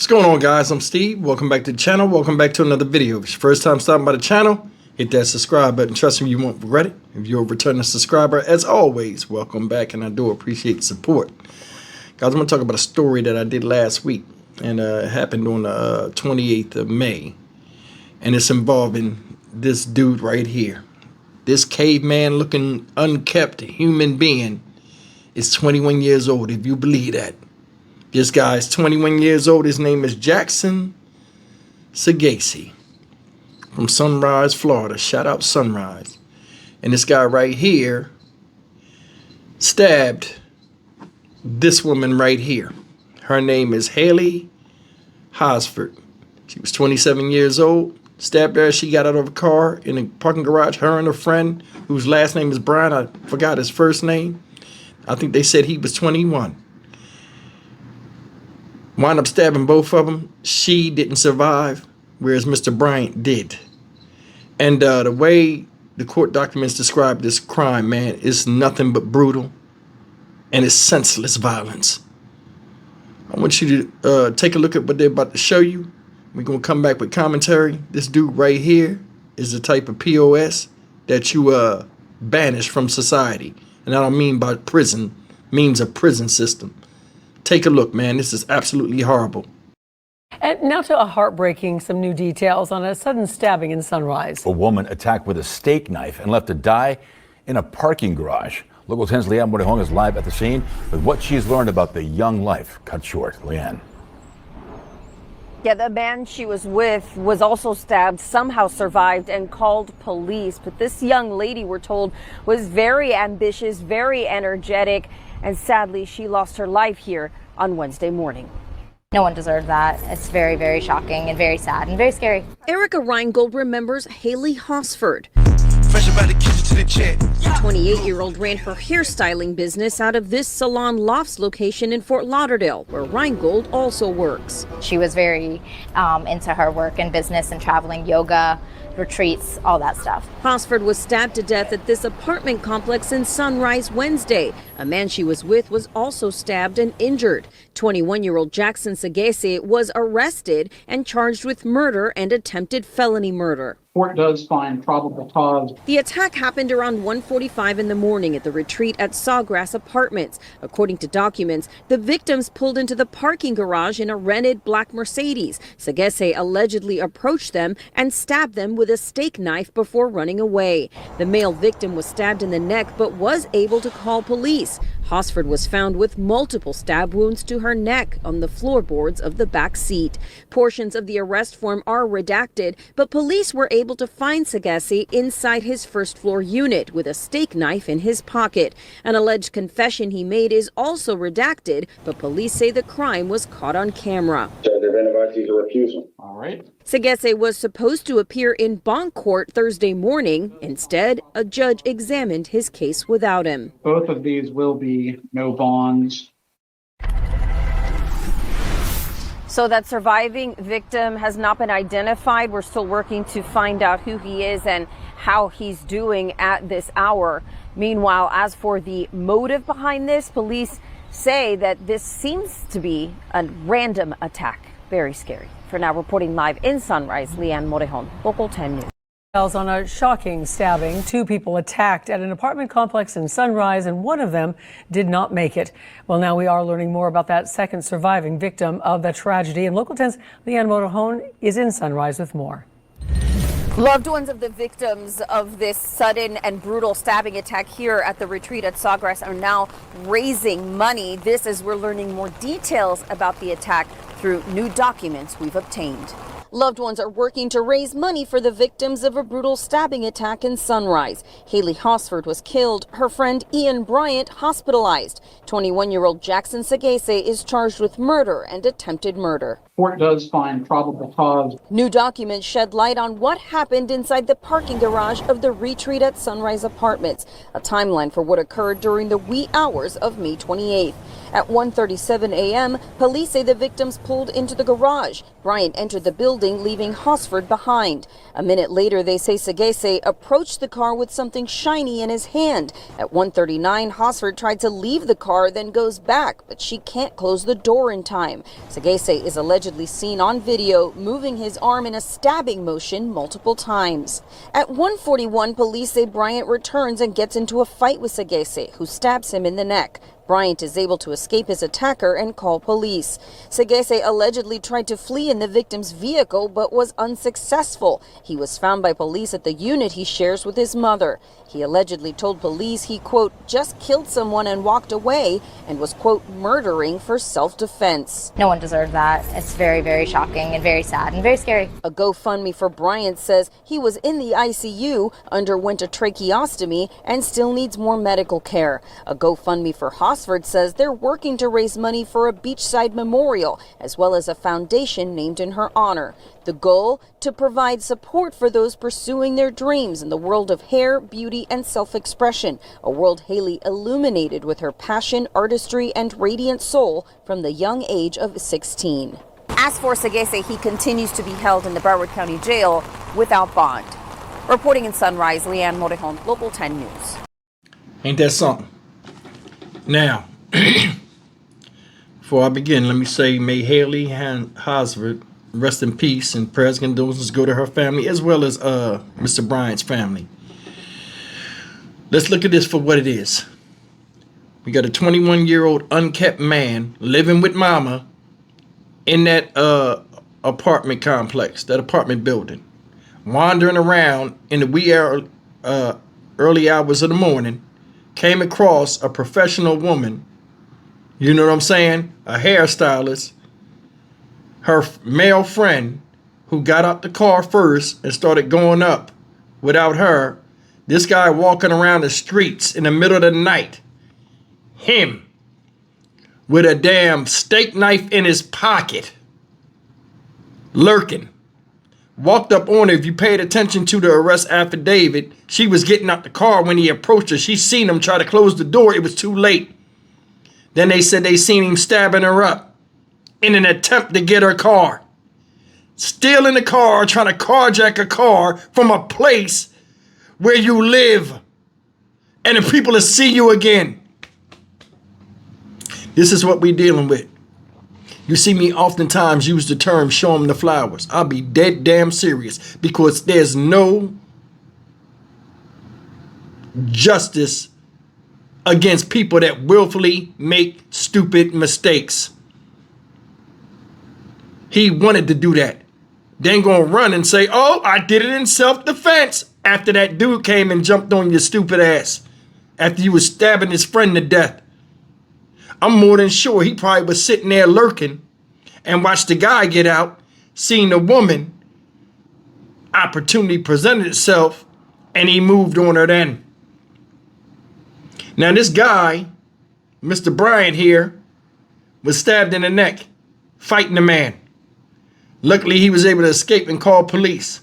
What's going on, guys? I'm Steve. Welcome back to the channel. Welcome back to another video. If it's your first time stopping by the channel, hit that subscribe button. Trust me, you won't regret it. If you're a returning subscriber, as always, welcome back, and I do appreciate the support. Guys, I'm going to talk about a story that I did last week, and it happened on the 28th of May, and it's involving this dude right here. This caveman-looking, unkept human being is 21 years old, if you believe that. This guy's 21 years old. His name is Jackson Sagase from Sunrise, Florida. Shout out Sunrise. And this guy right here stabbed this woman right here. Her name is Haley Hosford. She was 27 years old. Stabbed her as she got out of a car in a parking garage. Her and her friend, whose last name is Brian. I forgot his first name. I think they said he was 21. Wound up stabbing both of them. She didn't survive, whereas Mr. Bryant did. And the way the court documents describe this crime, man, is nothing but brutal, and it's senseless violence. I want you to take a look at what they're about to show you. We're going to come back with commentary. This dude right here is the type of POS that you banish from society. And I don't mean by prison, means a prison system. Take a look, man. This is absolutely horrible. And now to a heartbreaking, some new details on a sudden stabbing in Sunrise. A woman attacked with a steak knife and left to die in a parking garage. Local 10's Leanne Morihong is live at the scene with what she's learned about the young life cut short. Leanne. Yeah, the man she was with was also stabbed, somehow survived and called police. But this young lady, we're told, was very ambitious, very energetic, and sadly, she lost her life here on Wednesday morning. No one deserved that. It's very, very shocking and very sad and very scary. Erica Reingold remembers Haley Hosford. The 28-year-old ran her hairstyling business out of this Salon Lofts location in Fort Lauderdale, where Reingold also works. She was very into her work and business and traveling, yoga, retreats, all that stuff. Hosford was stabbed to death at this apartment complex in Sunrise Wednesday. A man she was with was also stabbed and injured. 21-year-old Jackson Sagase was arrested and charged with murder and attempted felony murder. Court does find probable cause. The attack happened around 1:45 in the morning at the retreat at Sawgrass Apartments. According to documents, the victims pulled into the parking garage in a rented black Mercedes. Sagase allegedly approached them and stabbed them with a steak knife before running away. The male victim was stabbed in the neck but was able to call police. Hosford was found with multiple stab wounds to her neck on the floorboards of the back seat. Portions of the arrest form are redacted, but police were able to find Sagase inside his first-floor unit with a steak knife in his pocket. An alleged confession he made is also redacted, but police say the crime was caught on camera. All right. Sagase was supposed to appear in bond court Thursday morning. Instead, a judge examined his case without him. Both of these will be no bonds. So that surviving victim has not been identified. We're still working to find out who he is and how he's doing at this hour. Meanwhile, as for the motive behind this, police say that this seems to be a random attack. Very scary. For now, reporting live in Sunrise, Leanne Morihong, Local 10 News. On a shocking stabbing, two people attacked at an apartment complex in Sunrise, and one of them did not make it. Well, now we are learning more about that second surviving victim of the tragedy. And Local 10's Leanne Morihong is in Sunrise with more. Loved ones of the victims of this sudden and brutal stabbing attack here at the retreat at Sawgrass are now raising money. This as we're learning more details about the attack through new documents we've obtained. Loved ones are working to raise money for the victims of a brutal stabbing attack in Sunrise. Haley Hosford was killed, her friend Ian Bryant hospitalized. 21-year-old Jackson Sagase is charged with murder and attempted murder. Court does find probable cause. New documents shed light on what happened inside the parking garage of the retreat at Sunrise Apartments, a timeline for what occurred during the wee hours of May 28th. At 1:37 a.m., police say the victims pulled into the garage. Bryant entered the building, leaving Hosford behind. A minute later, they say Sagese approached the car with something shiny in his hand. At 1:39, Hosford tried to leave the car, then goes back, but she can't close the door in time. Sagese is allegedly seen on video moving his arm in a stabbing motion multiple times. At 1:41, police say Bryant returns and gets into a fight with Sagese, who stabs him in the neck. Bryant is able to escape his attacker and call police. Sagese allegedly tried to flee in the victim's vehicle but was unsuccessful. He was found by police at the unit he shares with his mother. He allegedly told police he, quote, just killed someone and walked away and was, quote, murdering for self-defense. No one deserved that. It's very, very shocking and very sad and very scary. A GoFundMe for Bryant says he was in the ICU, underwent a tracheostomy, and still needs more medical care. A GoFundMe for Hosford says they're working to raise money for a beachside memorial, as well as a foundation named in her honor. The goal? To provide support for those pursuing their dreams in the world of hair, beauty, and self-expression, a world Haley illuminated with her passion, artistry, and radiant soul from the young age of 16. As for Sagese, he continues to be held in the Broward County Jail without bond. Reporting in Sunrise, Leanne Morejon, Local 10 News. Ain't that something? Now, before I begin, let me say, may Haley Hosford rest in peace, and prayers and condolences go to her family as well as Mr. Bryant's family. Let's look at this for what it is. We got a 21-year-old unkept man living with mama in that apartment complex, that apartment building, wandering around in the wee early hours of the morning, came across a professional woman, you know what I'm saying, a hairstylist, her male friend, who got out the car first and started going up without her. This guy walking around the streets in the middle of the night, him with a damn steak knife in his pocket, lurking. Walked up on her. If you paid attention to the arrest affidavit, she was getting out the car when he approached her. She seen him try to close the door. It was too late. Then they said they seen him stabbing her up in an attempt to get her car. Stealing the car, trying to carjack a car from a place where you live. And the people will see you again. This is what we're dealing with. You see me oftentimes use the term show them the flowers. I'll be dead damn serious, because there's no justice against people that willfully make stupid mistakes. He wanted to do that. Then gonna run and say, oh, I did it in self-defense, after that dude came and jumped on your stupid ass after you was stabbing his friend to death. I'm more than sure he probably was sitting there lurking and watched the guy get out, seen the woman, opportunity presented itself, and he moved on her then. Now this guy, Mr. Bryant here, was stabbed in the neck, fighting the man. Luckily, he was able to escape and call police.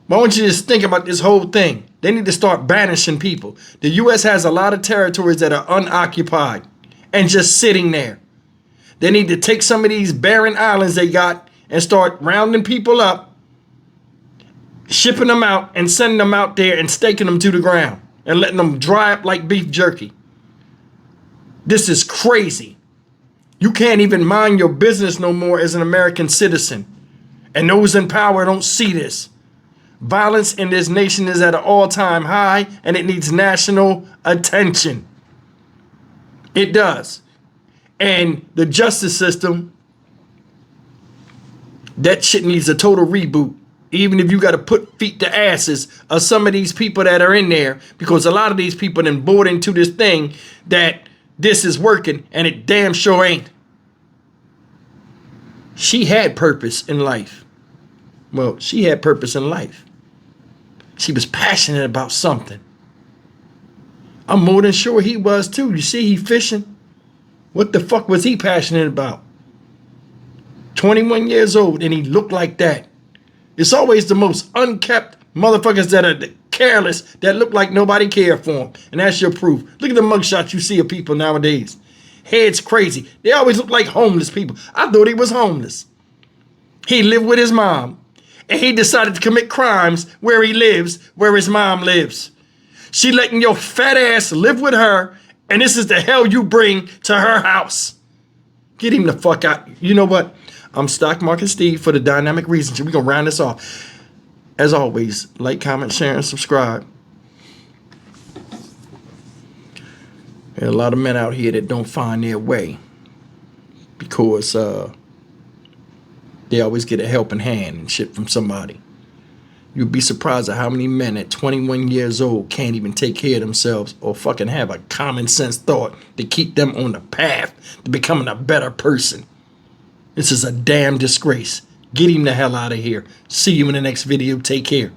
But I want you to just think about this whole thing. They need to start banishing people. The U.S. has a lot of territories that are unoccupied and just sitting there. They need to take some of these barren islands they got and start rounding people up, shipping them out and sending them out there and staking them to the ground and letting them dry up like beef jerky. This is crazy. You can't even mind your business no more as an American citizen. And those in power don't see this. Violence in this nation is at an all-time high, and it needs national attention. It does. And the justice system, that shit needs a total reboot. Even if you got to put feet to asses of some of these people that are in there, because a lot of these people then bought into this thing that this is working, and it damn sure ain't. She had purpose in life. Well, she had purpose in life. She was passionate about something. I'm more than sure he was too. You see, he fishing. What the fuck was he passionate about? 21 years old and he looked like that. It's always the most unkept motherfuckers that are careless that look like nobody cared for them. And that's your proof. Look at the mugshots you see of people nowadays. Heads crazy. They always look like homeless people. I thought he was homeless. He lived with his mom. And he decided to commit crimes where he lives, where his mom lives. She letting your fat ass live with her, and this is the hell you bring to her house. Get him the fuck out. You know what? I'm Stock Market Steve for the Dynamic Reasons. We're going to round this off. As always, like, comment, share, and subscribe. There are a lot of men out here that don't find their way because they always get a helping hand and shit from somebody. You'd be surprised at how many men at 21 years old can't even take care of themselves or fucking have a common sense thought to keep them on the path to becoming a better person. This is a damn disgrace. Get him the hell out of here. See you in the next video. Take care.